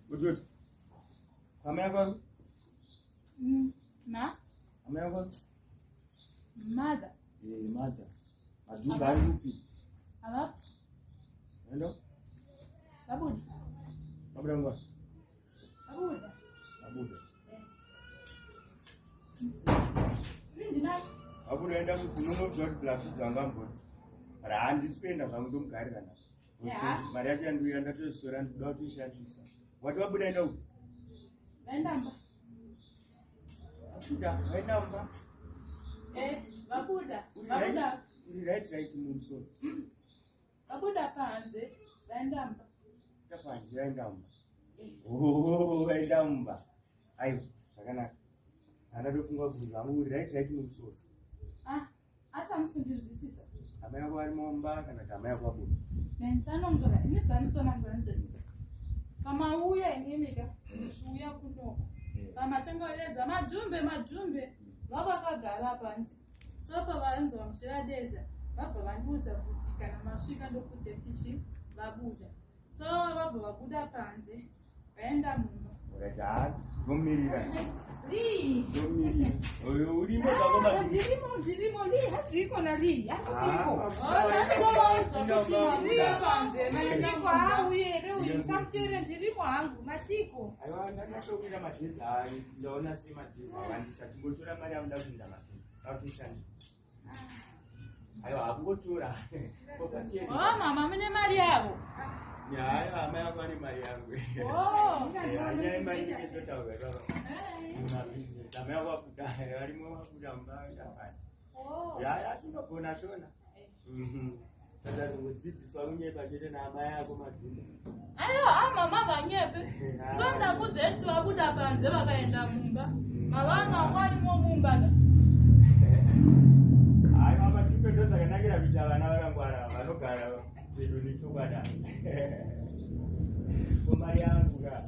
Good. Ameago. Na? Ameago. Mada. Mada. Ajuba yupi? Alap. Hello? Abud. Abrangwa. Abud. Abud. Lindina. Abud enda kunono blood plastic zangambo. Randi spenda kamudum kari kana. Yeah. Maria chandu yanda to restaurant do to shandisa. What Abud enda u? Enda mba. Abuda, enda mba. Babuda. Babuda. Right munso. Babuda panze. Enda mba. Tapanze enda mba. Oh, enda mba. Ayo, sakana. Anadofungwa kuti vangu right munso. Asa msundizisisa. Amaya kwa momba kana kamaya kwa bu. Nensano mzola. Nisani tsona ngwanzisa. Kama uya inimika. Shuya kuno. Kama tengoeleza majumbe. Baba kagala panzi. Sopa vanzo vamshiradeza. Baba vanbuza kuti kana masvika ndokuti tichi vabuda. So baba vabuda panze. Vaenda mumba. Uraja, gomirira. Li. Oyo urimo baba. Dirimo li haziko na li. Haziko. Panze. Matiko auye leo samtere dirimo hangu matiko. Aiwa ndakashokira madhiza ai ndaona si madhiza wandisa timbotora mari amunda kuinda madhiza. Akishani. Aiwa akugotora. Mama mine mari yavo. Ya, amaya kwa ni mari yangu. Ya mari nikitoka wewe. Una business. Amaya kwa kuda, walimo kuda mbaya pasi. Ya singopona shona. Sasa kudzidziswa unyepa chete na amaya yako madhumbe. Ayo mama vanyepe. Nganda kudzetu vabuda panze vakaenda mumba. Mavana walimo mumba. Ayo mama tipendo zvakanakira kuti vana varangwara vanogara pedo nechokwada. Komari yangu ka.